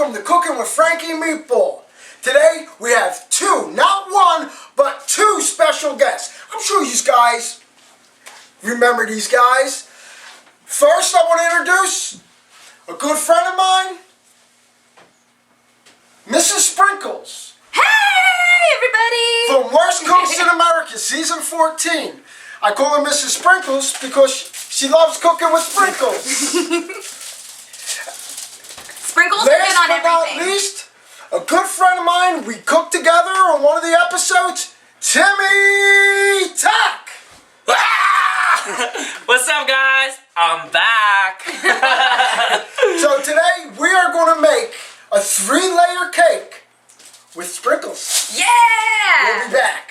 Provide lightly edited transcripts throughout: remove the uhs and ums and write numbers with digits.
welcome to Cooking with Frankie Meatball. Today we have two, not one, but two special guests. I'm sure you guys remember these guys. First, I want to introduce a good friend of mine, Mrs. Sprinkles. Hey, everybody! From Worst Cooks in America, season 14. I call her Mrs. Sprinkles because she loves cooking with sprinkles. Sprinkles have been on everything. Last but not least, a good friend of mine, we cooked together on one of the episodes, Timmy Tack. What's up, guys? I'm back. So today we are going to make a 3-layer cake with sprinkles. Yeah! We'll be back.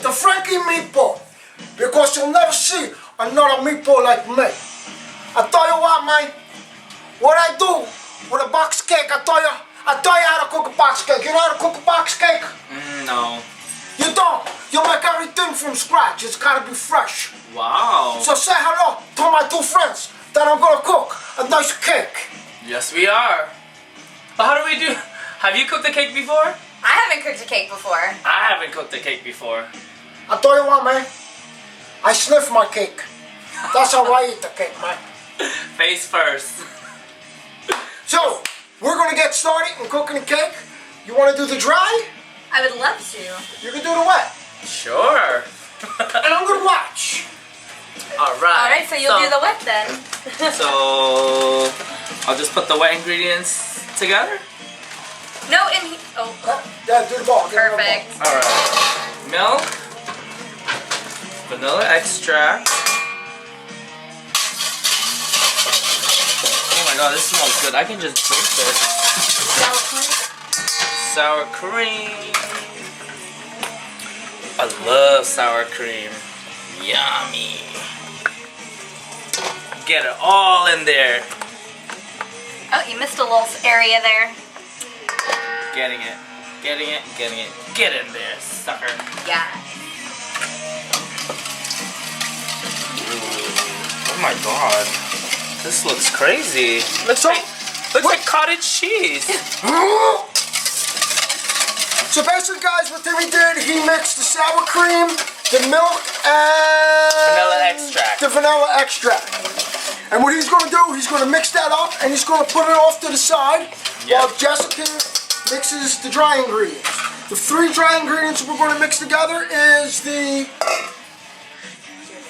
Frankie Meatball, because you'll never see another meatball like me. I tell you what, man, what I do with a box cake, I tell you how to cook a box cake. You know how to cook a box cake? No. You don't. You make everything from scratch. It's gotta be fresh. Wow. So say hello to my two friends that I'm gonna cook a nice cake. Yes, we are. But how do we do? Have you cooked a cake before? I haven't cooked a cake before. I haven't cooked a cake before. I tell you what, man, I sniff my cake. That's how I eat the cake, man. Face first. So, we're gonna get started in cooking the cake. You wanna do the dry? I would love to. You can do the wet. Sure. And I'm gonna watch. Alright. Alright, so you'll do the wet then. So, I'll just put the wet ingredients together? No, oh. Yeah, do the ball. Perfect. Alright. Milk. Vanilla extract. Oh my god, this smells good. I can just drink this. Sour cream. I love sour cream. Yummy. Get it all in there. Oh, you missed a little area there. Getting it. Getting it. Getting it. Get in there, sucker. Yeah. Oh my god. This looks crazy. Looks like cottage cheese. So basically, guys, what Timmy did, he mixed the sour cream, the milk, and the vanilla extract. And what he's gonna do, he's gonna mix that up and he's gonna put it off to the side while Jessica mixes the dry ingredients. The 3 dry ingredients we're gonna mix together is the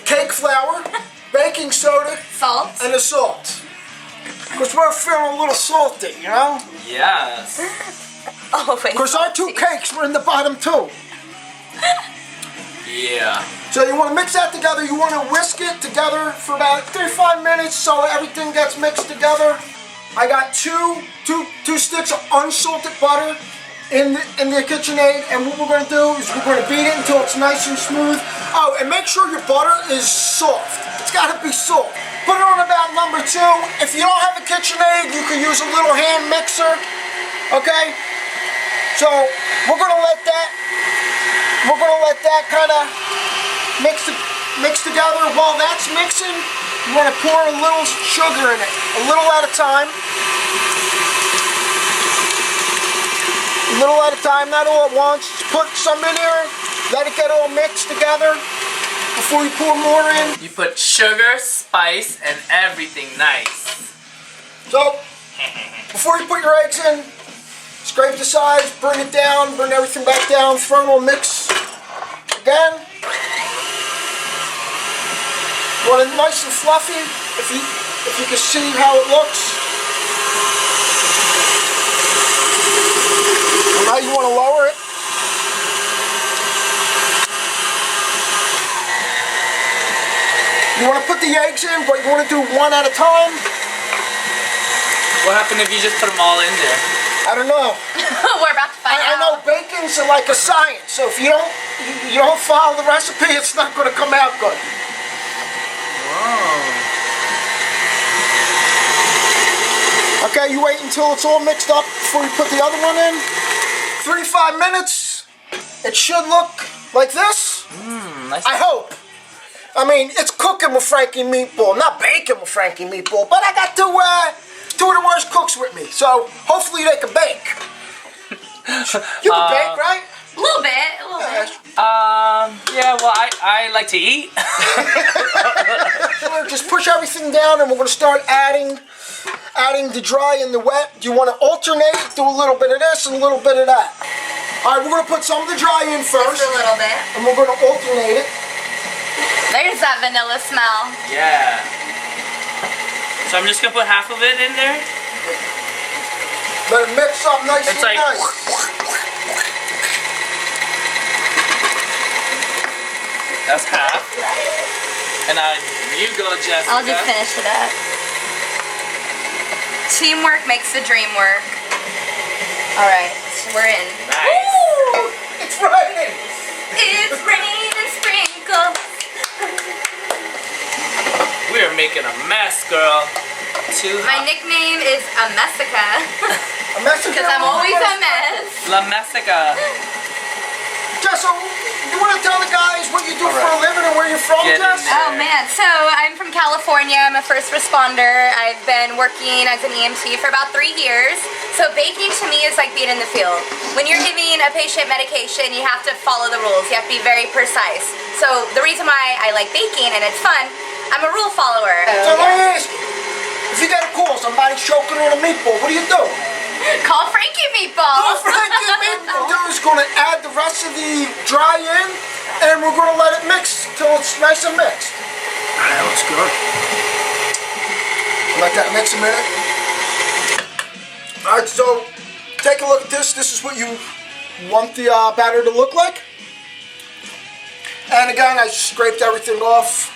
cake flour, baking soda, salt, and the salt. Because we're feeling a little salty, you know? Yes. Oh, wait. Because our 2 cakes were in the bottom 2. Yeah. So you want to mix that together. You want to whisk it together for about 3-5 minutes so everything gets mixed together. I got two sticks of unsalted butter in the KitchenAid, and what we're going to do is we're going to beat it until it's nice and smooth. Oh, and make sure your butter is soft. It's got to be soft. Put it on about number 2. If you don't have a KitchenAid, you can use a little hand mixer. Okay? So we're going to let that kind of mix together. While that's mixing, you want to pour a little sugar in it, a little at a time. A little at a time, not all at once. Just put some in here, let it get all mixed together before you pour more in. You put sugar, spice, and everything nice. So, before you put your eggs in, scrape the sides, bring it down, bring everything back down, throw it on mix again. Want it nice and fluffy, if you can see how it looks. Now you want to lower it. You want to put the eggs in, but you want to do one at a time. What happened if you just put them all in there? I don't know. We're about to find I know bacon's like a science, so if you don't follow the recipe, it's not going to come out good. Whoa. Okay, you wait until it's all mixed up before you put the other one in. 35 minutes. It should look like this. Nice. I hope. I mean, it's cooking with Frankie Meatball, not baking with Frankie Meatball, but I got two of the worst cooks with me, so hopefully they can bake. You can bake, right? A little bit. Yeah, well, I like to eat. We're gonna just push everything down and we're gonna start adding the dry and the wet. You wanna alternate, do a little bit of this and a little bit of that. All right, we're gonna put some of the dry in first. Just a little bit. And we're gonna alternate it. There's that vanilla smell. Yeah. So I'm just gonna put half of it in there. Let it mix up nice It's and like nice. That's half. And you go, Jessica. I'll just finish it up. Teamwork makes the dream work. All right, so we're in. Nice. Woo! It's raining. It's rain and sprinkles. We are making a mess, girl. My nickname is a Messica. A mess Because I'm always a mess. La Messica. Jess, so you want to tell the guys what you do for a living and where you're from, Get in Jess? there. Oh man, so I'm from California. I'm a first responder. I've been working as an EMT for about 3 years. So baking to me is like being in the field. When you're giving a patient medication, you have to follow the rules. You have to be very precise. So the reason why I like baking and it's fun, I'm a rule follower. So let me ask you, if you get a call, somebody's choking on a meatball, what do you do? Call Frankie Meatball. Oh, Frankie Meatball. We're just going to add the rest of the dry in, and we're going to let it mix till it's nice and mixed. That looks good. Let that mix a minute. All right, so take a look at this. This is what you want the batter to look like. And again, I scraped everything off.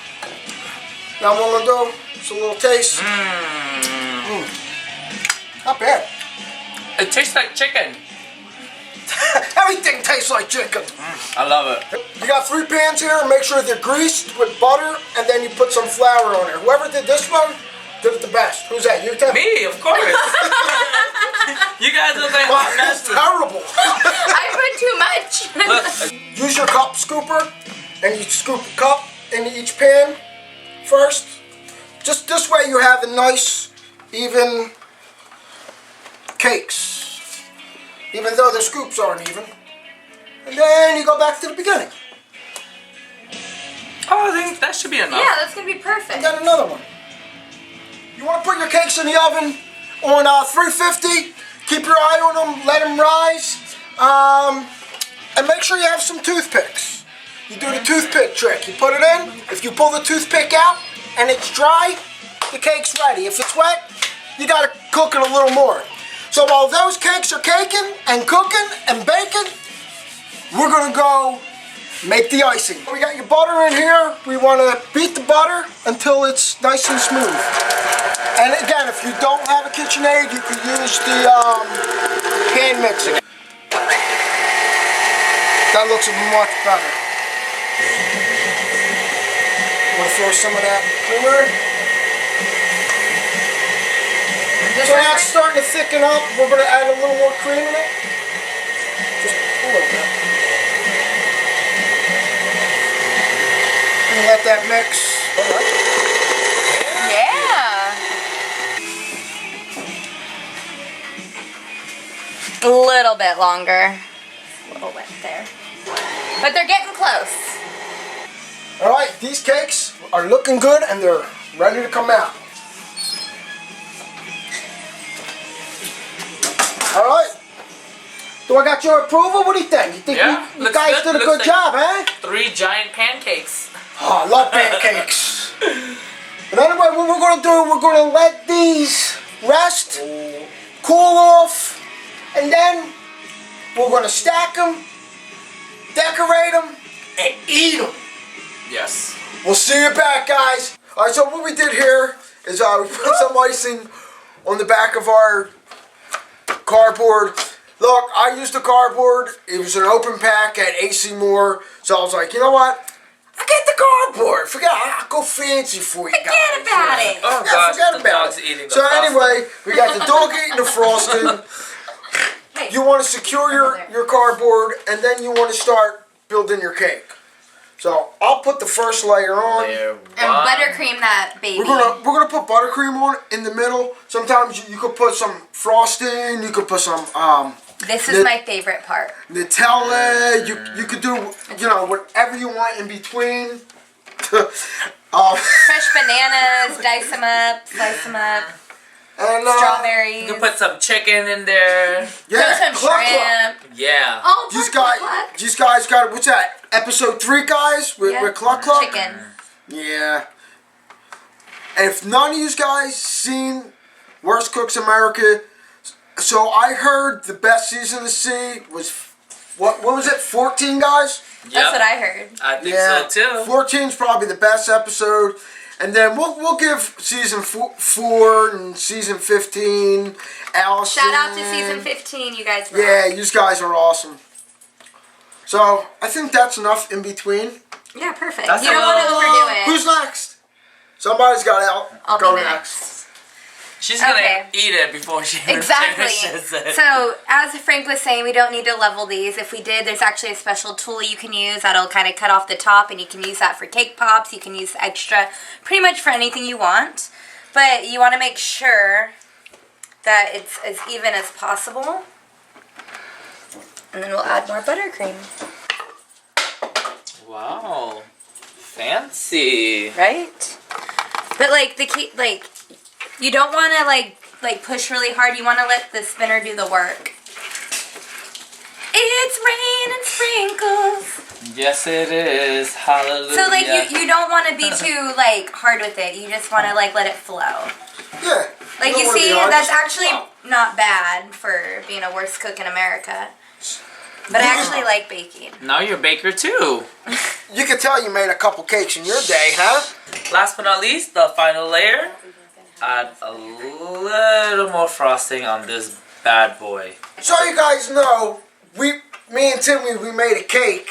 Now what I'm going to do, just a little taste. Not bad. It tastes like chicken. Everything tastes like chicken. I love it. You got 3 pans here. Make sure they're greased with butter, and then you put some flour on there. Whoever did this one did it the best. Who's that? You, Tim? Me, of course. You guys look like Wow, that's messes. terrible. I put too much. Look, Use your cup scooper, and you scoop a cup into each pan first. Just this way you have a nice, even cakes. Even though the scoops aren't even. And then you go back to the beginning. oh, I think that should be enough. Yeah, that's gonna be perfect. And then another one. You want to put your cakes in the oven on 350. Keep your eye on them. Let them rise. And make sure you have some toothpicks. You do the toothpick trick. You put it in. If you pull the toothpick out and it's dry, the cake's ready. If it's wet, you got to cook it a little more. So while those cakes are caking and cooking and baking, we're going to go make the icing. We got your butter in here. We want to beat the butter until it's nice and smooth. And again, if you don't have a KitchenAid, you can use the hand mixer. That looks much better. Want to throw some of that creamer in? So now it's starting to thicken up. We're going to add a little more cream in it. Just a little bit. And let that mix. Yeah. A little bit longer. A little wet there. But they're getting close. Alright, these cakes are looking good and they're ready to come out. Alright. Do I got your approval? What do you think? You think Yeah, you looks guys good. did a Looks good job, eh? 3 giant pancakes. Oh, I love pancakes. But anyway, what we're going to do, we're going to let these rest, cool off, and then we're going to stack them, decorate them, and eat them. Yes. We'll see you back, guys. Alright, so what we did here is we put some icing on the back of our cardboard. Look, I used the cardboard. It was an open pack at AC Moore. So I was like, you know what? Forget the cardboard. I'll go fancy for you guys. Forget about it. Oh Yeah, gosh, forget the about dog's it. eating the So frosting. anyway, we got the dog eating the frosting. You want to secure your cardboard, and then you want to start building your cake. So I'll put the first layer on. Layer And one. buttercream that baby. We're gonna put buttercream on in the middle. Sometimes you could put some frosting. You could put some This is my favorite part. Nutella. You could do whatever you want in between. Fresh bananas, dice them up, slice them up. And Strawberries. You can put some chicken in there. yeah, Throw some cluck, cluck. shrimp. Yeah. Oh, These cluck, cluck. guys got what's that? Episode 3, guys, with Cluck Cluck. Chicken. Yeah. And if none of you guys seen Worst Cooks America, so I heard the best season to see was what was it? 14 guys. That's what I heard. I think so too. 14 is probably the best episode. And then we'll give season 4 and season 15. Allison. Shout out to season 15, you guys. Rock. Yeah, you guys are awesome. So I think that's enough in between. Yeah, perfect. That's you don't want to overdo it. Who's next? Somebody's got out. I'll Go be next. She's gonna Okay. eat it before she Exactly. finishes it. So, as Frank was saying, we don't need to level these. If we did, there's actually a special tool you can use that'll kind of cut off the top, and you can use that for cake pops. You can use extra, pretty much for anything you want. But you want to make sure that it's as even as possible. And then we'll add more buttercream. Wow. Fancy. Right? But like the key, like you don't want to like push really hard. You want to let the spinner do the work. It's rain and sprinkles. Yes, it is. Hallelujah. So like you don't want to be too like hard with it. You just want to like let it flow. Yeah. Like don't you wanna see, be hard, that's just let it actually flow. not bad for being a worst cook in America. But I actually like baking. Now you're a baker too. You can tell you made a couple cakes in your day, huh? Last but not least, the final layer. Add a little more frosting on this bad boy. So you guys know, me and Timmy, we made a cake.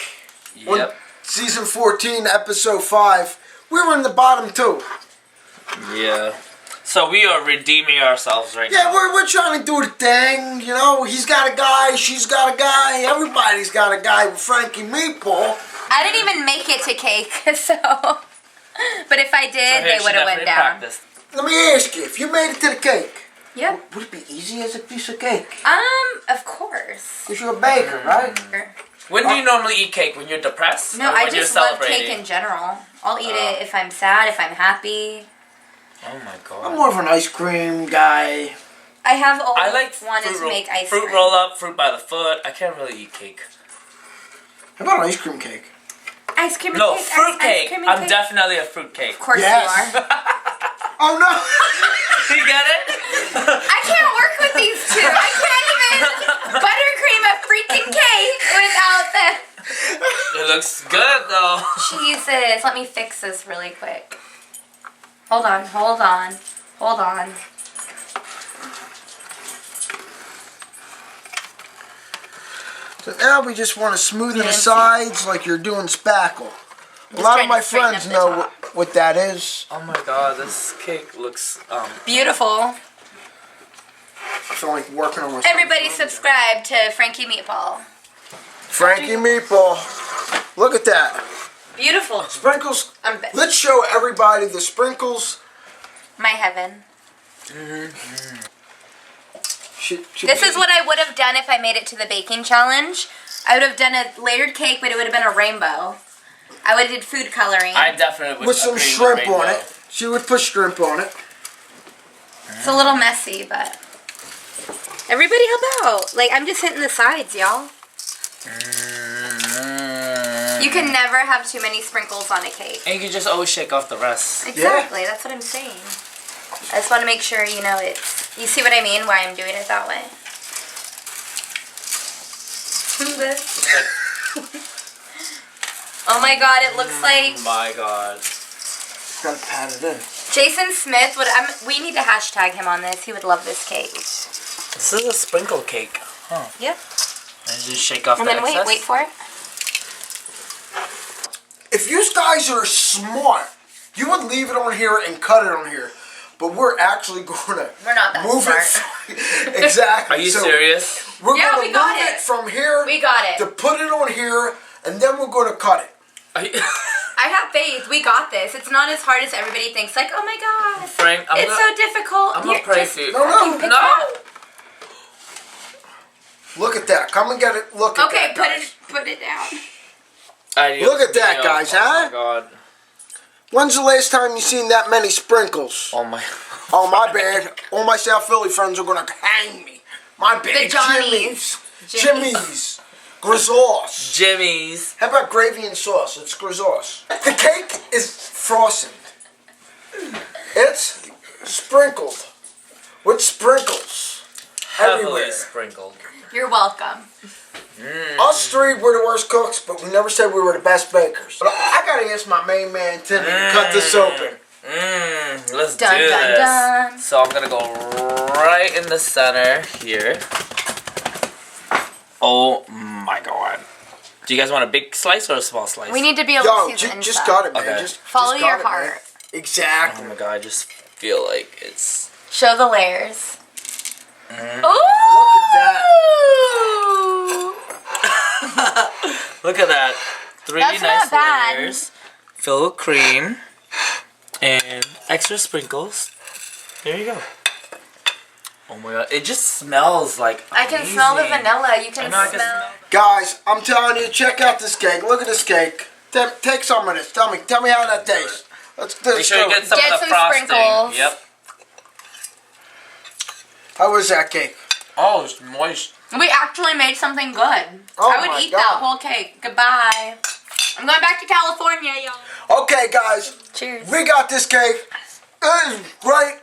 On Yep. season 14, episode 5. We were in the bottom too. Yeah. So we are redeeming ourselves right Yeah, now. we're trying to do the thing, you know. He's got a guy, she's got a guy, everybody's got a guy with Frankie Meatball. I didn't even make it to cake, so. But if I did, they would have went down. Practice. Let me ask you, if you made it to the cake, Yep. would it be easy as a piece of cake? Of course. Because you're a baker, right? When do you normally eat cake? When you're depressed? No, or I when just you're love celebrating? cake in general. I'll eat it if I'm sad, if I'm happy. Oh my god. I'm more of an ice cream guy. I have always I like wanted to make ice fruit cream. roll up, fruit by the foot. I can't really eat cake. How about an ice cream cake? Ice cream and No, cake. fruit ice cake. cream and I'm cake. definitely a fruit cake. Of course Yes. you are. Oh no! You get it? I can't work with these two. I can't even buttercream a freaking cake without the... It looks good though. Jesus, let me fix this really quick. Hold on, hold on, hold on. So now we just want to smoothen the Fancy. sides like you're doing spackle. A lot of trying my to straighten friends up the know top. what that is. Oh my god, this cake looks Beautiful. I feel like working on myself. Everybody subscribe to Frankie Meatball. Frankie Meatball. Look at that. Beautiful. Sprinkles. I'm Let's show everybody the sprinkles. my heaven. Should This be- is what I would have done if I made it to the baking challenge. I would have done a layered cake, but it would have been a rainbow. I would have did food coloring. I definitely would with some agree shrimp rainbow. on it. She would put shrimp on it. It's a little messy, but everybody help out. Like, I'm just hitting the sides, y'all. You can never have too many sprinkles on a cake. And you can just always shake off the rest. Exactly, that's what I'm saying. I just want to make sure you know it's. You see what I mean? Why I'm doing it that way. Oh my god! It looks like My god. Gotta pat it in. Jason Smith would. We need to hashtag him on this. He would love this cake. This is a sprinkle cake. Huh. Yep. And just shake off And the then excess. wait for it. If you guys are smart, you would leave it on here and cut it on here. But we're actually going to We're not that move smart. it. Exactly. Are you serious? We're Yeah, going we to got move it. it from here We got it. to put it on here, and then we're going to cut it. Are you I have faith. We got this. It's not as hard as everybody thinks. Like, oh my god, Frank, it's so difficult. I'm gonna pray for you. No. Pick it No. up. Look at that. Come and get it. Look at Okay, that, guys. put it down. Look at that, guys, huh? Oh my god. When's the last time you seen that many sprinkles? Oh my. Oh, my bad. All my South Philly friends are going to hang me. My bad. The Johnnies. Jimmy's. Grisauce. Jimmy's. How about gravy and sauce? It's grisauce. The cake is frosted. It's sprinkled with sprinkles Heavily everywhere. sprinkled. You're welcome. Us three were the worst cooks, but we never said we were the best bakers. But I gotta ask my main man Timmy to cut this open. Let's Dun, do dun, this. dun. So I'm gonna go right in the center here. Oh my god. Do you guys want a big slice or a small slice? We need to be able Yo, to see the inside. just got it, man. Okay. Just Follow just your got it, man. heart. Exactly. Oh my god, I just feel like it's... Show the layers. Ooh! Look at that. Look at that. Three That's nice not bad. layers. Filled with cream. And extra sprinkles. There you go. Oh my god, it just smells like I can smell the vanilla. You can I can smell. Guys, I'm telling you, check out this cake. Look at this cake. Take some of this. Tell me how that tastes. Let's Make sure you get some Get of the some frosting. sprinkles. Yep. How was that cake? Oh, it's moist. We actually made something good. Oh I would my eat God. that whole cake. Goodbye. I'm going back to California, y'all. Okay, guys. Cheers. We got this cake. It is great.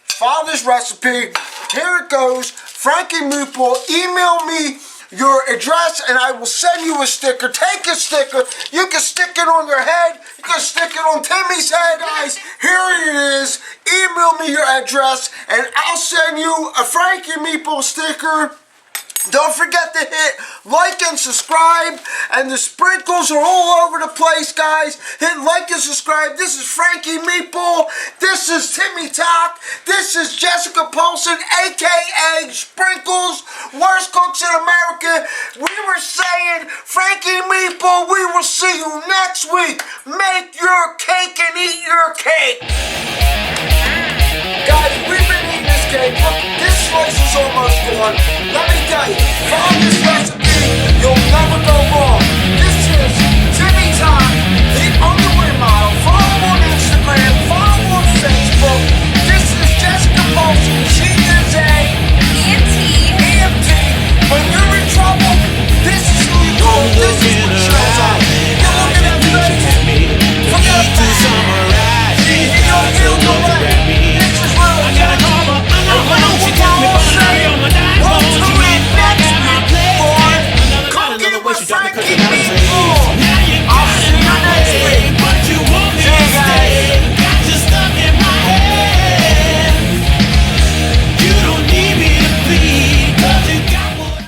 Follow this recipe. Here it goes. Frankie Meatball, email me your address and I will send you a sticker. Take a sticker. You can stick it on your head. You can stick it on Timmy's head, guys. Here it is. Email me your address and I'll send you a Frankie Meatball sticker. Don't forget to hit like and subscribe, and the sprinkles are all over the place, guys. Hit like and subscribe. This is Frankie Meatball. This is Timmy Talk. This is Jessica Paulson, a.k.a. Sprinkles, worst cooks in America. We were saying, Frankie Meatball, we will see you next week. Make your cake and eat your cake. Guys, we've been eating this cake. Look, this slice is almost done. Let me tell you, follow this recipe, you'll never go wrong.